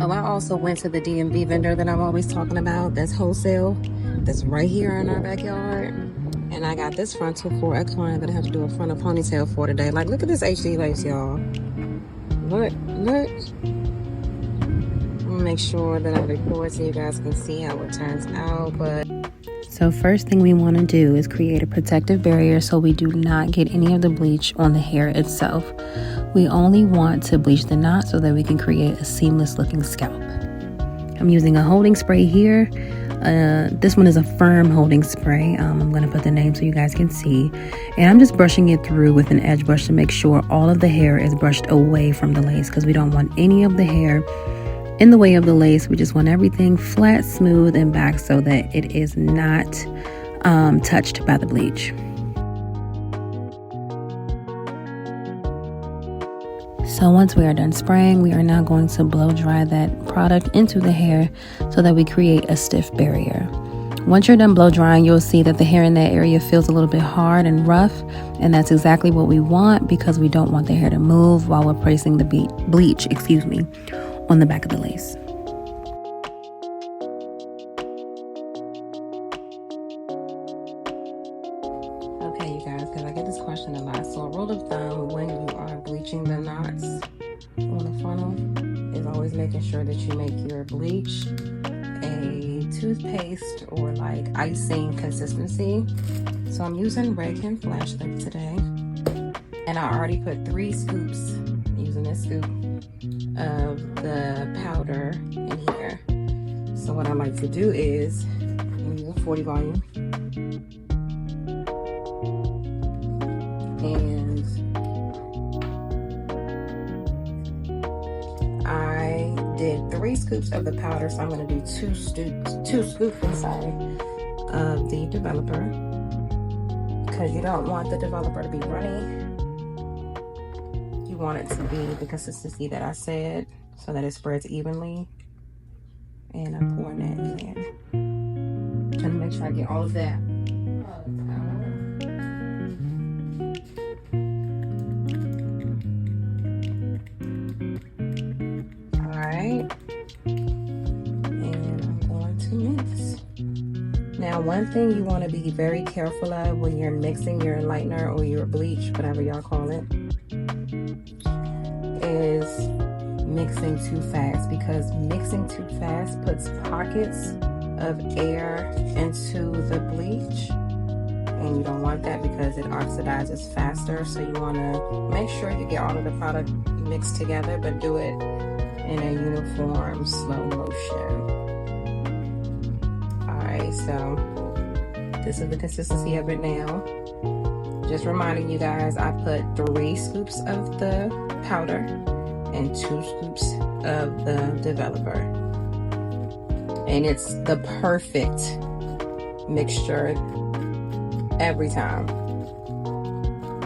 Oh, I also went to the DMV vendor that I'm always talking about. That's wholesale. That's right here in our backyard. And I got this frontal for a client that I have to do a frontal ponytail for today. Like, look at this HD lace, y'all. Look. I'm gonna make sure that I record so you guys can see how it turns out. So first thing we want to do is create a protective barrier so we do not get any of the bleach on the hair itself. We only want to bleach the knot so that we can create a seamless looking scalp. I'm using a holding spray here. This one is a firm holding spray. I'm going to put the name so you guys can see. And I'm just brushing it through with an edge brush to make sure all of the hair is brushed away from the lace, because we don't want any of the hair in the way of the lace. We just want everything flat, smooth, and back so that it is not touched by the bleach. So once we are done spraying, we are now going to blow dry that product into the hair so that we create a stiff barrier. Once you're done blow drying, you'll see that the hair in that area feels a little bit hard and rough, and that's exactly what we want, because we don't want the hair to move while we're placing the bleach on the back of the lace. Okay, you guys, because I get this question a lot. So a rule of thumb when you are bleaching the knots on the frontal is always making sure that you make your bleach a toothpaste or like icing consistency. So I'm using Redken flash lip today, and I already put 3 scoops, using this scoop, of the powder in here. So what I like to do is use a 40 volume, and I did 3 scoops of the powder, so I'm going to do 2 scoops of the developer, because you don't want the developer to be runny. You want it to be the consistency that I said, so that it spreads evenly. And I'm pouring that in there. Trying to make sure I get all of that. Alright. And I'm going to mix. Now, one thing you want to be very careful of when you're mixing your lightener or your bleach, whatever y'all call it, is mixing too fast, because mixing too fast puts pockets of air into the bleach, and you don't want that because it oxidizes faster. So you want to make sure you get all of the product mixed together, but do it in a uniform slow motion. Alright, so this is the consistency of it now. Just reminding you guys, I put 3 scoops of the powder and 2 scoops of the developer, and it's the perfect mixture every time.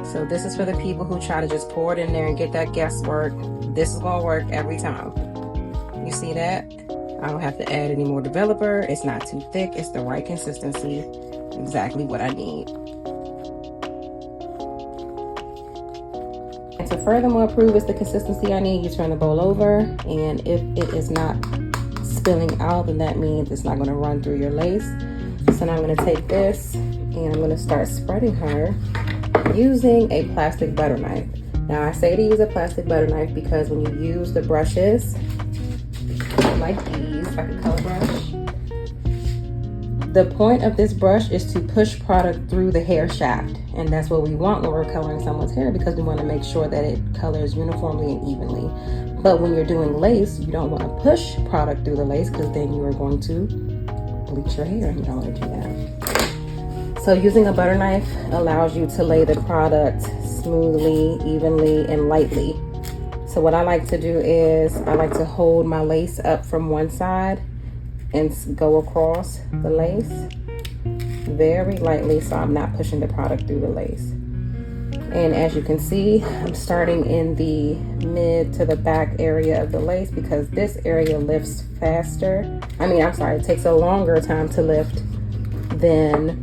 So this is for the people who try to just pour it in there and get that guesswork. This is gonna work every time. You see that? I don't have to add any more developer. It's not too thick. It's the right consistency. Exactly what I need. And to furthermore prove it's the consistency I need, you turn the bowl over, and if it is not spilling out, then that means it's not going to run through your lace. So now I'm going to take this and I'm going to start spreading her using a plastic butter knife. Now I say to use a plastic butter knife because when you use the brushes like these, like a color brush, the point of this brush is to push product through the hair shaft, and that's what we want when we're coloring someone's hair, because we want to make sure that it colors uniformly and evenly. But when you're doing lace, you don't want to push product through the lace, because then you are going to bleach your hair, and you don't want to do that. So using a butter knife allows you to lay the product smoothly, evenly, and lightly. So what I like to do is I like to hold my lace up from one side and go across the lace very lightly, so I'm not pushing the product through the lace. And as you can see, I'm starting in the mid to the back area of the lace, because this area lifts faster. It takes a longer time to lift than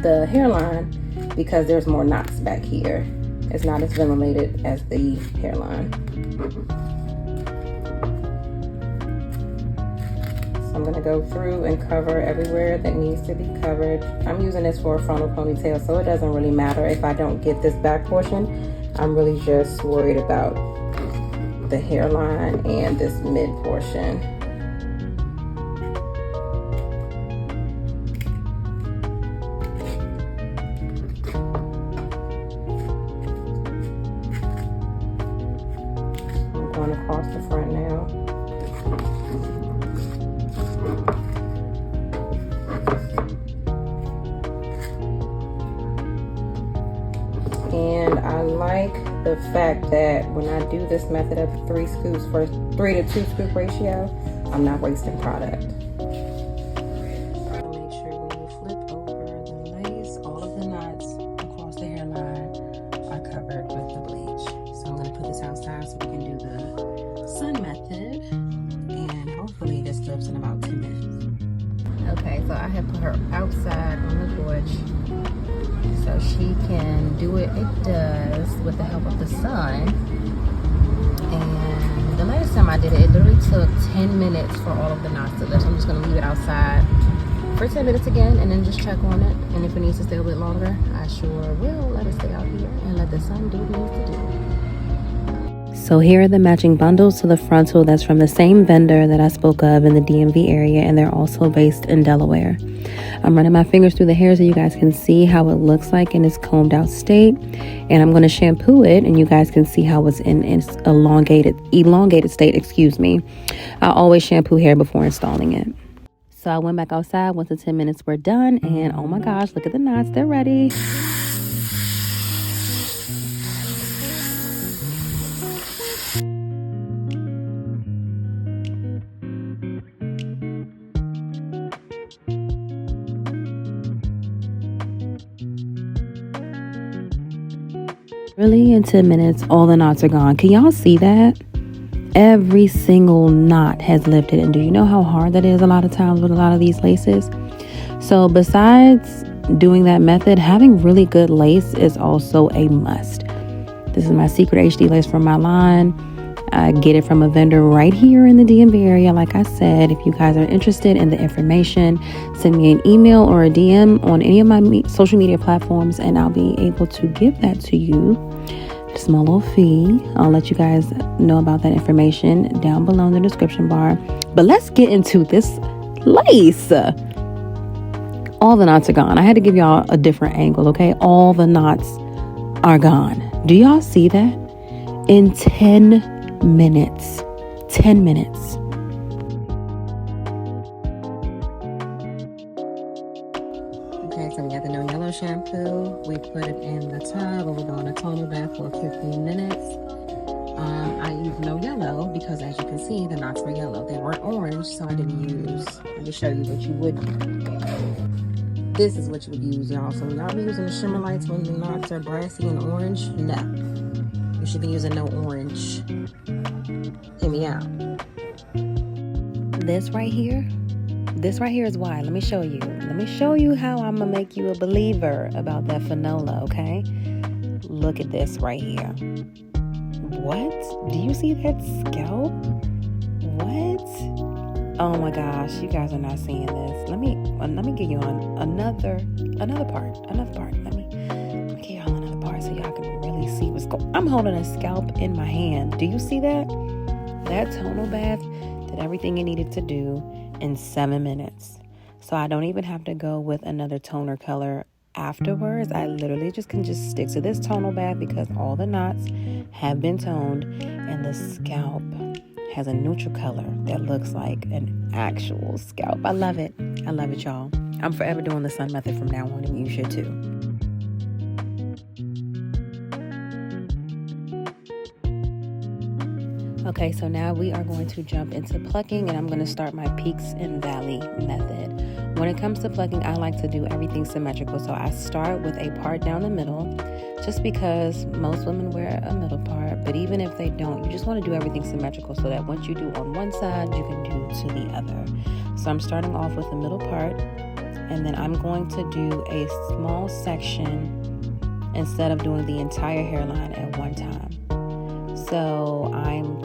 the hairline, because there's more knots back here. It's not as ventilated as the hairline. I'm gonna go through and cover everywhere that needs to be covered. I'm using this for a frontal ponytail, so it doesn't really matter if I don't get this back portion. I'm really just worried about the hairline and this mid portion. I'm going across the front now. And I like the fact that when I do this method of 3 scoops for 3 to 2 scoop ratio, I'm not wasting product. Make sure when you flip over the lace, all of the knots across the hairline are covered with the bleach. So I'm going to put this outside so we can do the sun method, and hopefully this flips in about 10 minutes. Okay, so I have put her outside on the porch so she can do what it does with the help of the sun. And the last time I did it, it literally took 10 minutes for all of the knots to lift. So I'm just going to leave it outside for 10 minutes again and then just check on it. And if it needs to stay a bit longer, I sure will let it stay out here and let the sun do what it needs to do. So here are the matching bundles to the frontal that's from the same vendor that I spoke of in the DMV area, and they're also based in Delaware. I'm running my fingers through the hair so you guys can see how it looks like in its combed out state, and I'm going to shampoo it and you guys can see how it's in its elongated state, excuse me. I always shampoo hair before installing it. So I went back outside once the 10 minutes were done, and oh my gosh, look at the knots, they're ready. Really, in 10 minutes, all the knots are gone. Can y'all see that? Every single knot has lifted. And do you know how hard that is a lot of times with a lot of these laces? So besides doing that method, having really good lace is also a must. This is my secret HD lace from my line. I get it from a vendor right here in the DMV area. Like I said, if you guys are interested in the information, send me an email or a DM on any of my social media platforms, and I'll be able to give that to you. A small little fee. I'll let you guys know about that information down below in the description bar. But let's get into this lace. All the knots are gone. I had to give y'all a different angle, okay? All the knots are gone. Do y'all see that? In 10 minutes. 10 minutes. Okay, so we got the No Yellow shampoo. We put it in the tub, and we're going to toner bath for 15 minutes. I used No Yellow because, as you can see, the knots were yellow. They weren't orange, so I didn't use. Let me show you what you would. This is what you would use, y'all. So when y'all be using the shimmer lights when the knots are brassy and orange, no. You should be using no orange. Hear me out. This right here is why. Let me show you. Let me show you how I'm gonna make you a believer about that Fanola, okay? Look at this right here. What? Do you see that scalp? What? Oh my gosh, you guys are not seeing this. Let me give you on another part. Let me give y'all another part so y'all can really see what's going on. I'm holding a scalp in my hand. Do you see that? That tonal bath did everything it needed to do in 7 minutes. So I don't even have to go with another toner color afterwards. I literally can just stick to this tonal bath because all the knots have been toned and the scalp has a neutral color that looks like an actual scalp. I love it. I love it, y'all. I'm forever doing the sun method from now on, and you should too. Okay, so now we are going to jump into plucking, and I'm going to start my peaks and valley method. When it comes to plucking, I like to do everything symmetrical. So I start with a part down the middle, just because most women wear a middle part, but even if they don't, you just want to do everything symmetrical so that once you do on one side, you can do to the other. So I'm starting off with the middle part, and then I'm going to do a small section instead of doing the entire hairline at one time. So I'm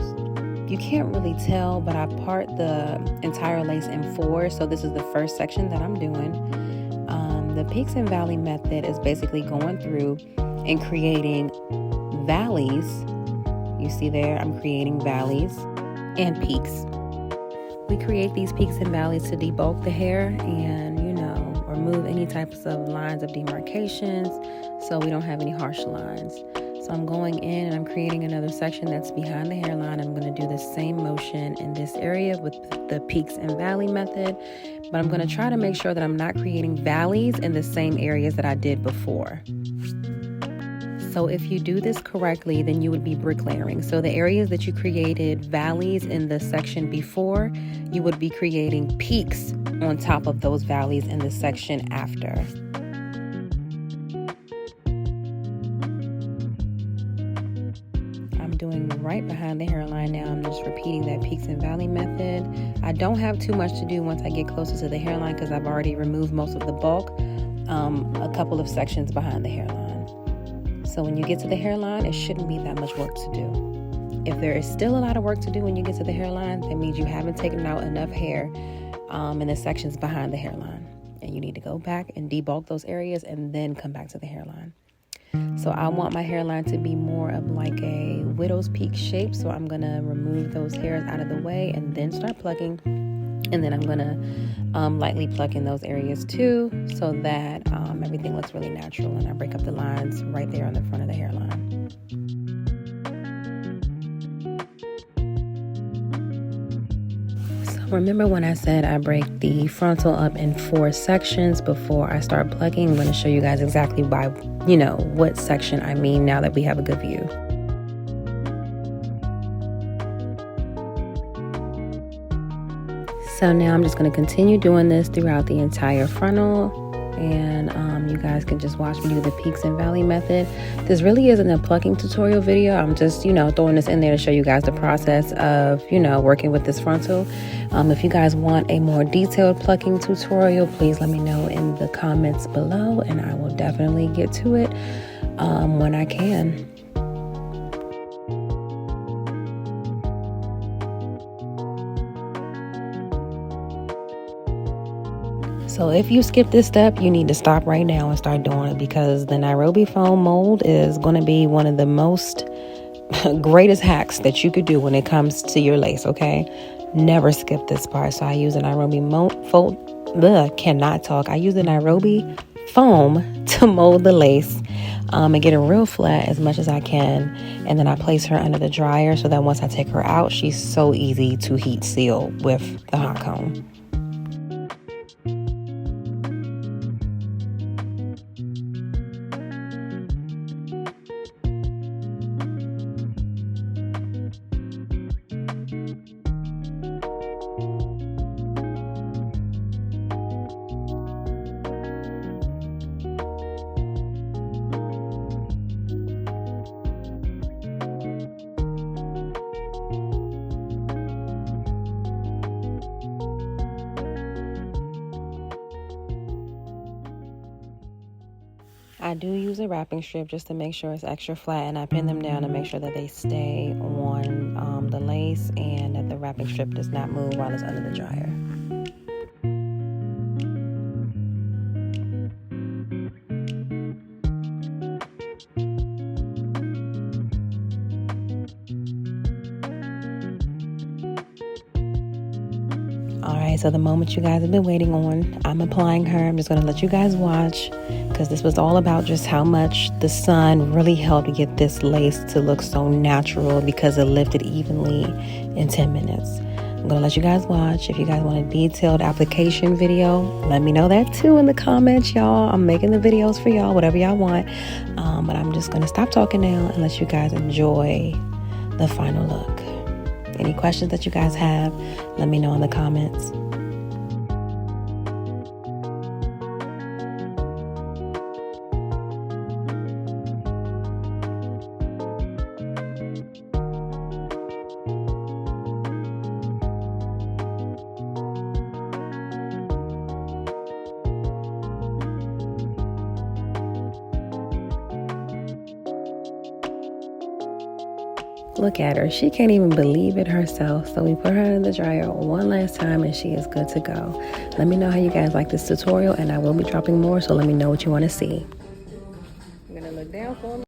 You can't really tell, but I part the entire lace in 4, so this is the first section that I'm doing. The peaks and valley method is basically going through and creating valleys. You see there, I'm creating valleys and peaks. We create these peaks and valleys to debulk the hair and, remove any types of lines of demarcations so we don't have any harsh lines. So I'm going in and I'm creating another section that's behind the hairline. I'm going to do the same motion in this area with the peaks and valley method, but I'm going to try to make sure that I'm not creating valleys in the same areas that I did before. So if you do this correctly, then you would be bricklayering. So the areas that you created valleys in the section before, you would be creating peaks on top of those valleys in the section after. I'm doing right behind the hairline now. I'm just repeating that peaks and valley method. I don't have too much to do once I get closer to the hairline because I've already removed most of the bulk, a couple of sections behind the hairline. So when you get to the hairline, it shouldn't be that much work to do. If there is still a lot of work to do when you get to the hairline, that means you haven't taken out enough hair in the sections behind the hairline. And you need to go back and debulk those areas and then come back to the hairline. So I want my hairline to be more of like a widow's peak shape. So I'm going to remove those hairs out of the way and then start plucking. And then I'm going to lightly pluck in those areas too, so that everything looks really natural and I break up the lines right there on the front of the hairline. So remember when I said I break the frontal up in 4 sections before I start plucking? I'm going to show you guys exactly by, what section I mean now that we have a good view. So now I'm just going to continue doing this throughout the entire frontal, and you guys can just watch me do the peaks and valley method. This really isn't a plucking tutorial video. I'm just, throwing this in there to show you guys the process of, working with this frontal. If you guys want a more detailed plucking tutorial, please let me know in the comments below, and I will definitely get to it when I can. So if you skip this step, you need to stop right now and start doing it, because the Nairobi foam mold is going to be one of the most greatest hacks that you could do when it comes to your lace, okay? Never skip this part. So I use a Nairobi I use the Nairobi foam to mold the lace and get it real flat as much as I can. And then I place her under the dryer so that once I take her out, she's so easy to heat seal with the hot comb. I do use a wrapping strip just to make sure it's extra flat, and I pin them down to make sure that they stay on the lace and that the wrapping strip does not move while it's under the dryer. Alright, so the moment you guys have been waiting on, I'm applying her. I'm just going to let you guys watch, because this was all about just how much the sun really helped get this lace to look so natural, because it lifted evenly in 10 minutes. I'm going to let you guys watch. If you guys want a detailed application video, let me know that too in the comments, y'all. I'm making the videos for y'all, whatever y'all want. But I'm just going to stop talking now and let you guys enjoy the final look. Any questions that you guys have, let me know in the comments. Look at her. She can't even believe it herself. So we put her in the dryer one last time and she is good to go. Let me know how you guys like this tutorial, and I will be dropping more, so let me know what you want to see. I'm going to look down for a minute.